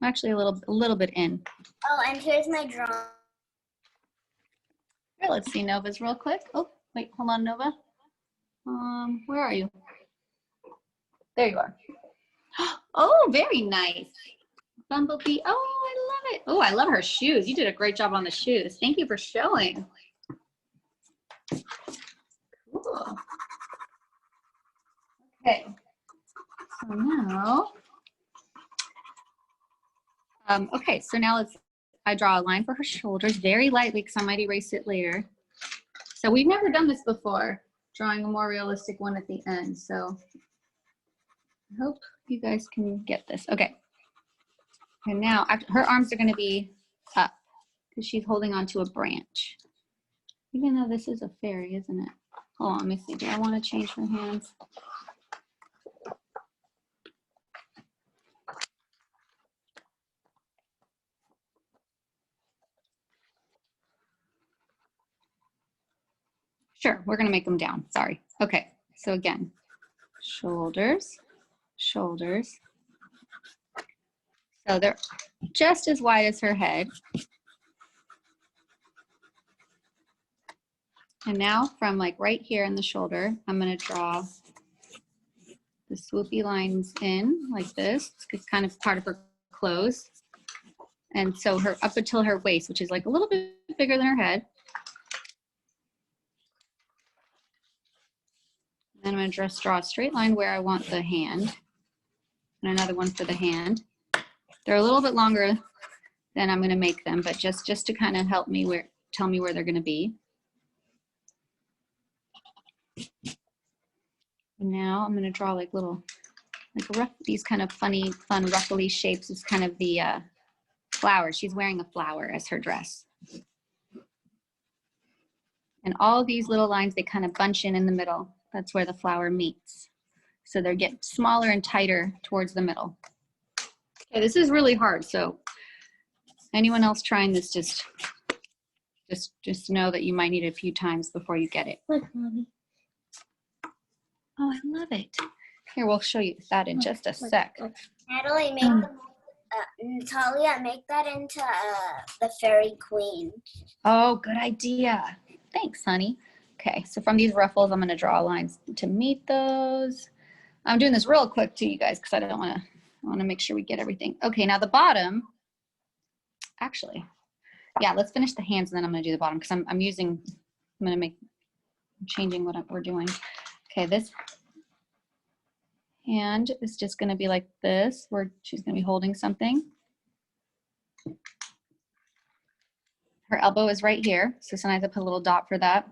actually a little bit in. Oh, and here's my drawing. Here, let's see Nova's real quick. Oh, wait, hold on, Nova. Where are you? There you are. Oh, very nice. Bumblebee. Oh, I love it. Oh, I love her shoes. You did a great job on the shoes. Thank you for showing. Cool. Okay. So now, okay, so now I draw a line for her shoulders very lightly because I might erase it later. So we've never done this before, drawing a more realistic one at the end. So I hope you guys can get this. Okay. And now her arms are going to be up because she's holding onto a branch. Even though this is a fairy, isn't it? Hold on, let me see. Do I want to change her hands? Sure, we're going to make them down. Sorry. Okay. So again, shoulders, shoulders. So they're just as wide as her head. And now from like right here in the shoulder, I'm gonna draw the swoopy lines in like this. It's kind of part of her clothes. And so her up until her waist, which is like a little bit bigger than her head. Then I'm gonna just draw a straight line where I want the hand and another one for the hand. They're a little bit longer than I'm gonna make them, but just to kind of help me tell me where they're gonna be. And now I'm gonna draw like little, these kind of fun ruffly shapes. Is kind of the flower. She's wearing a flower as her dress. And all of these little lines, they kind of bunch in the middle. That's where the flower meets. So they get smaller and tighter towards the middle. Okay, this is really hard. So anyone else trying this, just know that you might need it a few times before you get it. Look, Mommy. Oh, I love it. Here, we'll show you that in just a sec. Natalie, make them, Natalia, make that into the fairy queen. Oh, good idea. Thanks, honey. Okay, so from these ruffles, I'm gonna draw lines to meet those. I'm doing this real quick to you guys because I wanna make sure we get everything. Okay, now the bottom, actually, yeah, let's finish the hands and then I'm gonna do the bottom because I'm changing what we're doing. Okay, this hand is just gonna be like this, where she's gonna be holding something. Her elbow is right here, so sometimes I put a little dot for that.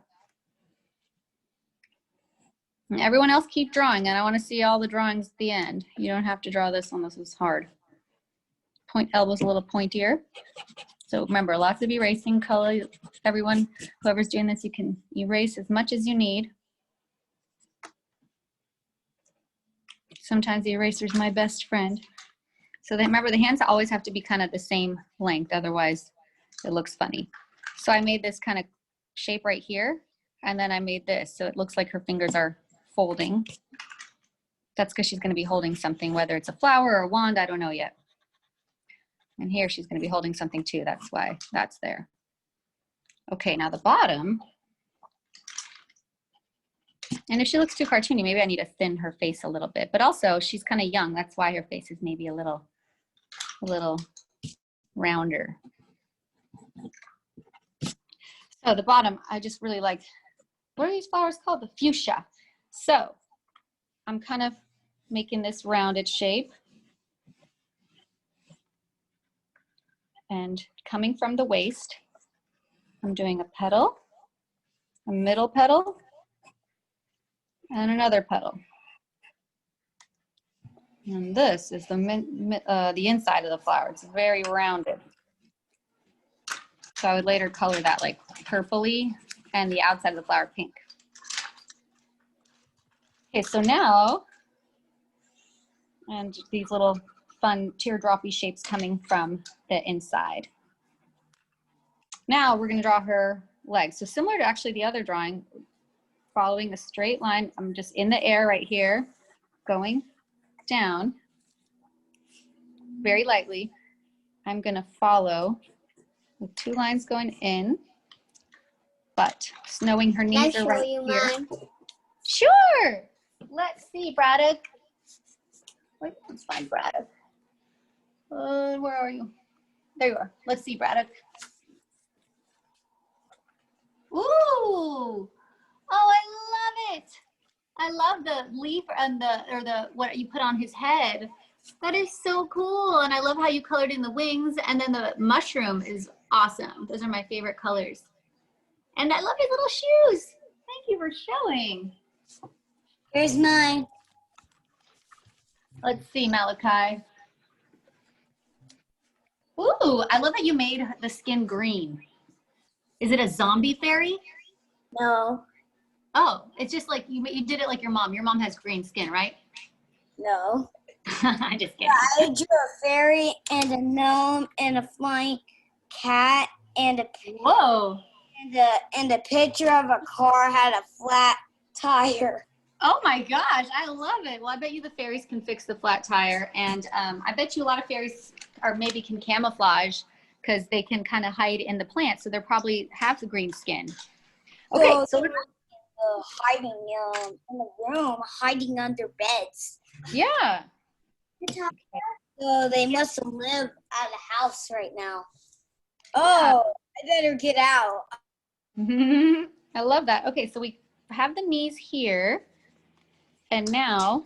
And everyone else keep drawing, and I wanna see all the drawings at the end. You don't have to draw this one, this is hard. Point elbow's a little pointier. So remember, lots of erasing color. Everyone, whoever's doing this, you can erase as much as you need. Sometimes the eraser's my best friend. So then remember, the hands always have to be kind of the same length, otherwise it looks funny. So I made this kind of shape right here, and then I made this, so it looks like her fingers are folding. That's because she's gonna be holding something, whether it's a flower or a wand, I don't know yet. And here she's gonna be holding something too, that's why that's there. Okay, now the bottom, and if she looks too cartoony, maybe I need to thin her face a little bit, but also she's kind of young, that's why her face is maybe a little rounder. So the bottom, I just really like, what are these flowers called? The fuchsia. So I'm kind of making this rounded shape. And coming from the waist, I'm doing a petal, a middle petal, and another petal. And this is the inside of the flower. It's very rounded. So I would later color that like purpley and the outside of the flower pink. Okay, so now, and these little fun teardroppy shapes coming from the inside. Now we're gonna draw her legs. So similar to actually the other drawing, following a straight line, I'm just in the air right here, going down very lightly. I'm gonna follow with 2 lines going in, but knowing her knees are right here. Mine? Sure. Let's see, Braddock. Wait, let's find Braddock. Where are you? There you are. Let's see, Braddock. Ooh. Oh, I love it. I love the leaf and what you put on his head. That is so cool. And I love how you colored in the wings, and then the mushroom is awesome. Those are my favorite colors. And I love his little shoes. Thank you for showing. Here's mine. Let's see, Malachi. Ooh, I love that you made the skin green. Is it a zombie fairy? No. Oh, it's just like you did it like your mom. Your mom has green skin, right? No. I'm just kidding. I drew a fairy and a gnome and a flying cat and a Whoa. and a picture of a car had a flat tire. Oh my gosh, I love it. Well, I bet you the fairies can fix the flat tire, and I bet you a lot of fairies maybe can camouflage because they can kind of hide in the plant, so they probably have the green skin. Okay, so they were hiding in the room, hiding under beds. yeah. So they must have lived at a house right now. Oh, I better get out. I love that. Okay, so we have the knees here. And now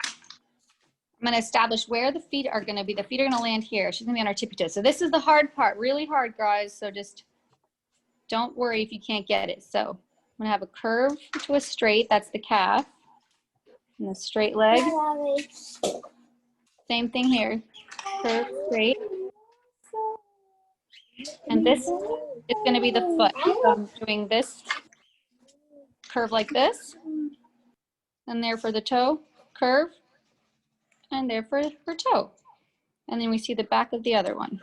I'm going to establish where the feet are going to be. The feet are going to land here. She's going to be on our tippy toes. So this is the hard part, really hard, guys. So just don't worry if you can't get it. So I'm going to have a curve to a straight. That's the calf. And the straight leg. Same thing here. Curve, straight. And this is going to be the foot. So I'm doing this curve like this. And there for the toe, curve. And there for her toe. And then we see the back of the other one.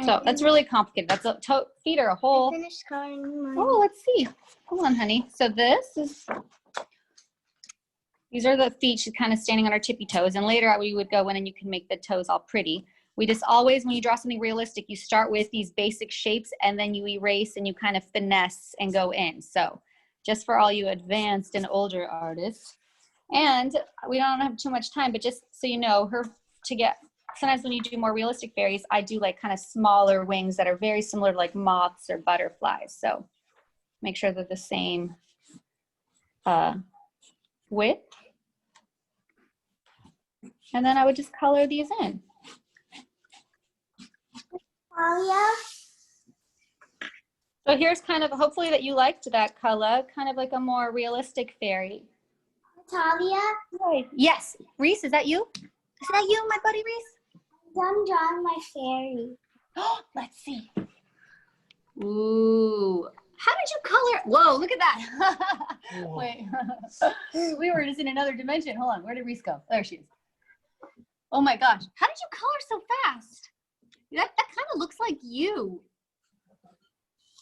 So that's really complicated. That's a toe, feet are a whole. Oh, let's see. Hold on, honey. So these are the feet. She's kind of standing on her tippy toes. And later we would go in and you can make the toes all pretty. We just always, when you draw something realistic, you start with these basic shapes and then you erase and you kind of finesse and go in. So just for all you advanced and older artists. And we don't have too much time, but just so you know, sometimes when you do more realistic fairies, I do like kind of smaller wings that are very similar to like moths or butterflies. So make sure they're the same width. And then I would just color these in. Oh, yeah. So here's kind of, hopefully that you liked that color, kind of like a more realistic fairy. Natalia? Right. Yes. Reese, is that you? Is that you, my buddy Reese? I'm drawing my fairy. Let's see. Ooh. How did you color? Whoa, look at that. Wait. We were just in another dimension. Hold on. Where did Reese go? There she is. Oh my gosh. How did you color so fast? That kind of looks like you.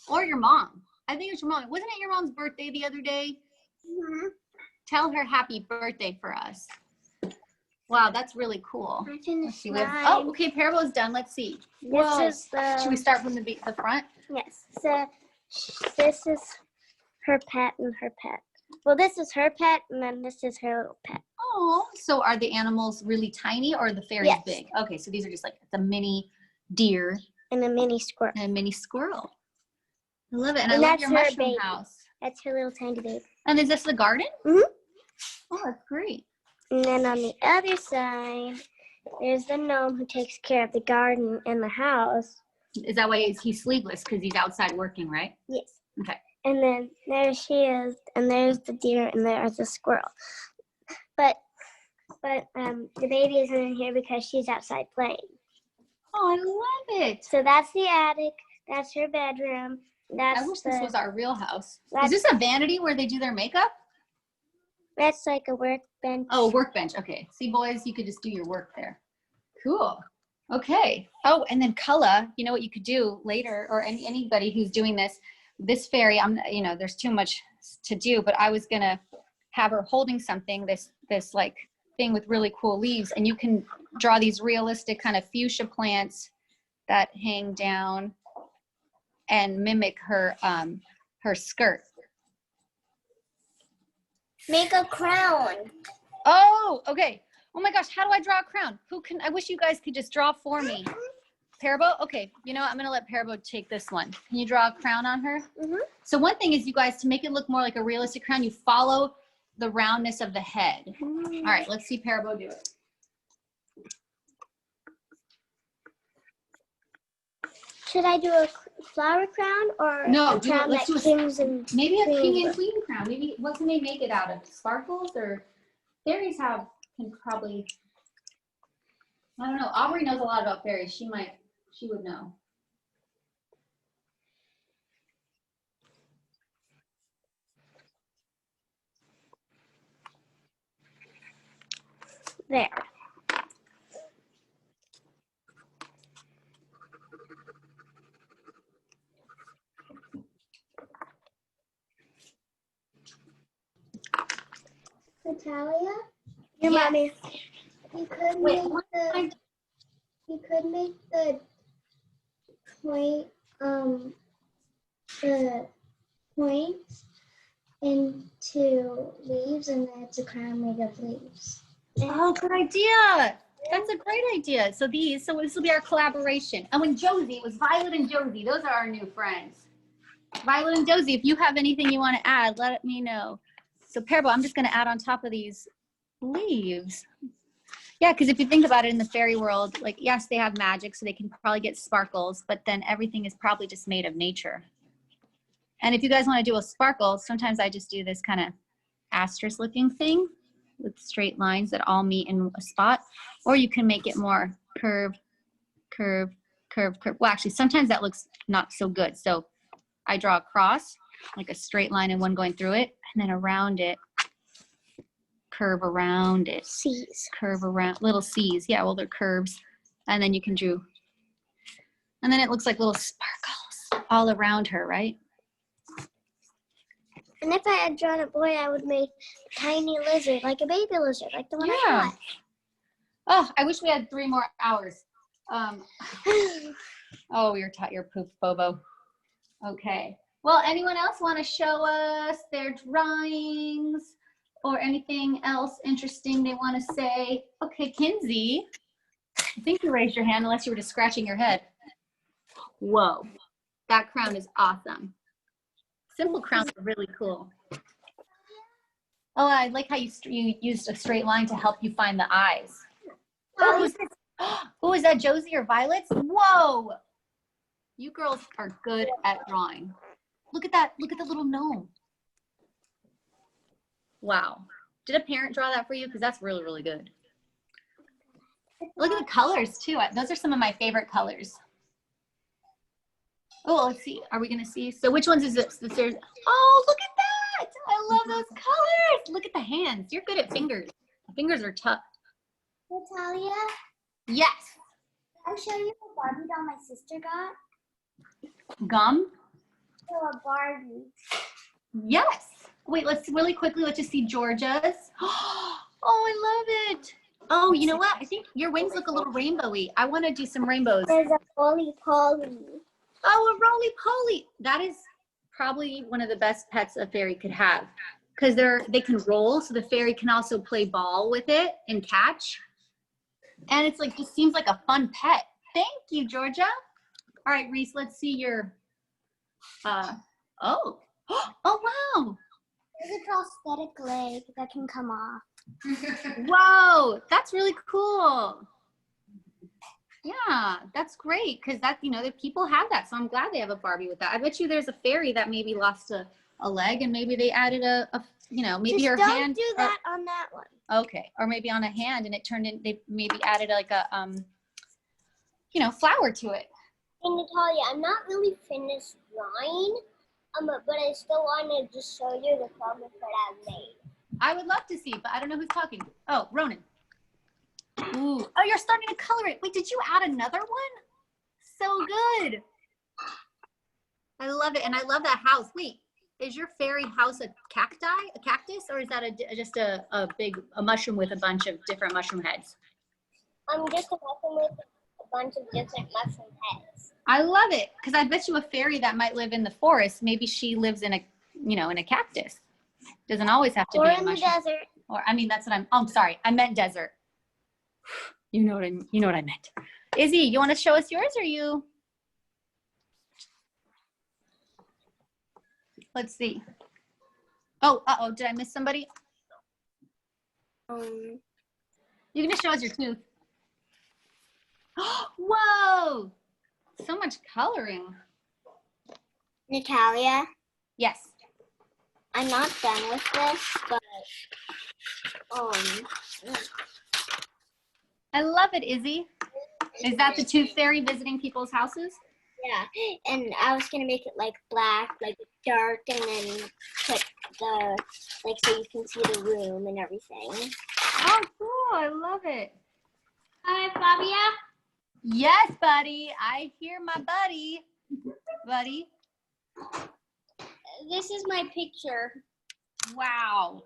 Or your mom. I think it's your mom. Wasn't it your mom's birthday the other day? Mm-hmm. Tell her happy birthday for us. Wow, that's really cool. Let's see, oh, okay, Parabo's done. Let's see. Whoa. Should we start from the front? Yes. So this is her pet and her pet. Well, this is her pet, and then this is her little pet. Oh, so are the animals really tiny or are the fairies big? Okay, so these are just like the mini deer. And a mini squirrel. And a mini squirrel. I love it. And I love your mushroom house. That's her little tiny baby. And is this the garden? Mm-hmm. Oh, that's great. And then on the other side, there's the gnome who takes care of the garden and the house. Is that why he's sleeveless? Because he's outside working, right? Yes. Okay. And then there she is, and there's the deer, and there's the squirrel. But the baby isn't in here because she's outside playing. Oh, I love it. So that's the attic. That's her bedroom. I wish this was our real house. Is this a vanity where they do their makeup? That's like a workbench. Oh, workbench. Okay. See, boys, you could just do your work there. Cool. Okay. Oh, and then Culla, you know what you could do later, or anybody who's doing this fairy, there's too much to do, but I was gonna have her holding something, this like thing with really cool leaves, and you can draw these realistic kind of fuchsia plants that hang down and mimic her skirt. Make a crown. Oh, okay. Oh my gosh, how do I draw a crown? I wish you guys could just draw for me. Parabo? Okay, you know what? I'm gonna let Parabo take this one. Can you draw a crown on her? Mm-hmm. So one thing is, you guys, to make it look more like a realistic crown, you follow the roundness of the head. Mm-hmm. All right, let's see Parabo do it. Should I do a flower crown or No, a crown that kings and maybe a queens king and queen crown. Maybe, what can they make it out of? Sparkles, or fairies can probably, I don't know. Aubrey knows a lot about fairies. She would know. there. Natalia? Your mommy. You could make the point, the points into leaves, and then it's a crown made of leaves. Oh, good idea. That's a great idea. So this will be our collaboration. And when Josie, it was Violet and Josie. Those are our new friends. Violet and Josie, if you have anything you want to add, let me know. So Parable, I'm just going to add on top of these leaves. Yeah, because if you think about it in the fairy world, like, yes, they have magic, so they can probably get sparkles, but then everything is probably just made of nature. And if you guys want to do a sparkle, sometimes I just do this kind of asterisk looking thing with straight lines that all meet in a spot, or you can make it more curve, curve, curve, curve. Well, actually, sometimes that looks not so good. So I draw a cross, like a straight line and one going through it, and then around it, curve around it. C's. Curve around, little C's. Yeah, well, they're curves. And then you can do, and then it looks like little sparkles all around her, right? And if I had drawn a boy, I would make a tiny lizard, like a baby lizard, like the one I got. Oh, I wish we had 3 more hours. Oh, you're poop, Bobo. Okay. Well, anyone else want to show us their drawings or anything else interesting they want to say? Okay, Kinsey, I think you raised your hand unless you were just scratching your head. Whoa, that crown is awesome. Simple crowns are really cool. Oh, I like how you used a straight line to help you find the eyes. Oh, who's this? Oh, is that Josie or Violet's? Whoa! You girls are good at drawing. Look at that. Look at the little gnome. Wow. Did a parent draw that for you? Because that's really, really good. Look at the colors, too. Those are some of my favorite colors. Oh, let's see. Are we going to see? So which ones is this? Oh, look at that. I love those colors. Look at the hands. You're good at fingers. Fingers are tough. Natalia, Yes. I'll show you a Barbie doll my sister got. Gum? So a Barbie. Yes. Wait, let's really quickly, let's just see Georgia's. Oh, I love it. Oh, you know what? I think your wings look a little rainbowy. I want to do some rainbows. There's a roly-poly. Oh, a roly-poly. That is probably one of the best pets a fairy could have because they can roll, so the fairy can also play ball with it and catch. And it's like, just seems like a fun pet. Thank you, Georgia. All right, Reese, let's see your, oh, wow. There's a prosthetic leg that can come off. Whoa, that's really cool. Yeah, that's great because that, the people have that. So I'm glad they have a Barbie with that. I bet you there's a fairy that maybe lost a leg and maybe they added maybe Just her don't hand. do that on that one. Okay, or maybe on a hand and it turned in, they maybe added like a, flower to it. Hey, Natalia, I'm not really finished drawing, but I still wanted to show you the progress that I've made. I would love to see, but I don't know who's talking. Oh, Ronan. Ooh. Oh, you're starting to color it. Wait, did you add another one? So good. I love it, and I love that house. Wait, is your fairy house a cactus, or is that just a mushroom with a bunch of different mushroom heads? I'm just a mushroom with a bunch of different mushroom heads. I love it, because I bet you a fairy that might live in the forest, maybe she lives in a cactus. Doesn't always have to be a mushroom. Or in the desert. Or, that's what I'm sorry, I meant desert. You know what I meant. Izzy, you want to show us yours, or you? Let's see. Oh, did I miss somebody? You can just show us your tooth. Whoa! So much coloring. Natalia? Yes. I'm not done with this, but I love it, Izzy. Is that the tooth fairy visiting people's houses? Yeah, and I was gonna make it like black, like dark, and then put so you can see the room and everything. Oh, cool! I love it. Hi, Fabia. Yes, buddy. I hear my buddy. Buddy. This is my picture. Wow.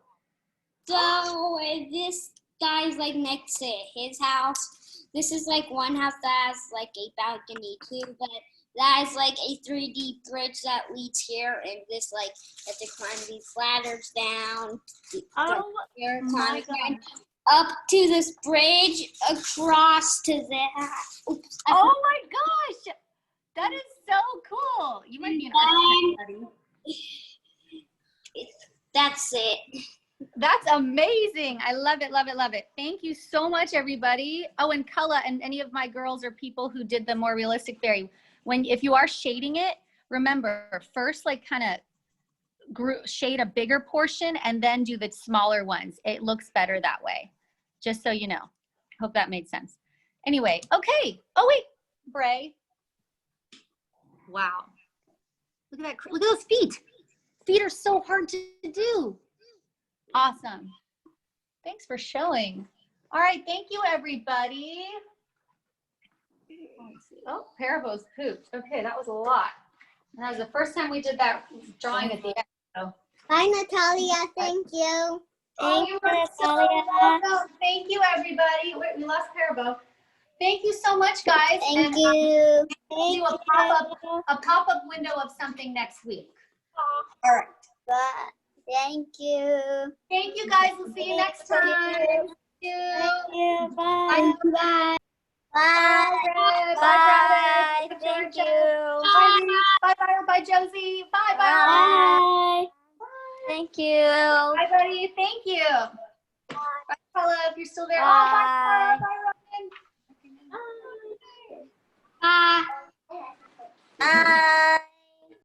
So this guy's like next to his house. This is like one house that has like a balcony too, but that is like a 3D bridge that leads here, and this like you have to climb these ladders down. Oh Here, my climb gosh. up to this bridge, across to that. Oops. Oh my gosh. That is so cool. You might be an architect, buddy. That's it. That's amazing. I love it, love it, love it. Thank you so much, everybody. Oh, and Culla and any of my girls or people who did the more realistic fairy. If you are shading it, remember first like kind of shade a bigger portion and then do the smaller ones. It looks better that way. Just so you know. Hope that made sense. Anyway, okay. Oh wait, Bray. Wow. Look at that. Look at those feet. Feet are so hard to do. Awesome. Thanks for showing. All right, thank you, everybody. Oh, Parabos pooped. Okay, that was a lot. And that was the first time we did that drawing at the end. So. Bye, Natalia. Thank you. Oh, you are so welcome. Thank you, everybody. Wait, we lost Parabo. Thank you so much, guys. Thank you. We'll do a pop-up window of something next week. All right. Bye. Thank you. Thank you, guys. We'll see you next time. Thank you. Thank you. Bye. Bye. Bye. Bye. Bye. Bye. Thank you. Bye, bye, bye, Josie. Bye, bye. Bye. Thank you. Bye, buddy. Thank you. Bye, Paula, if you're still there. Bye. Oh, bye, Ryan. Bye. Bye.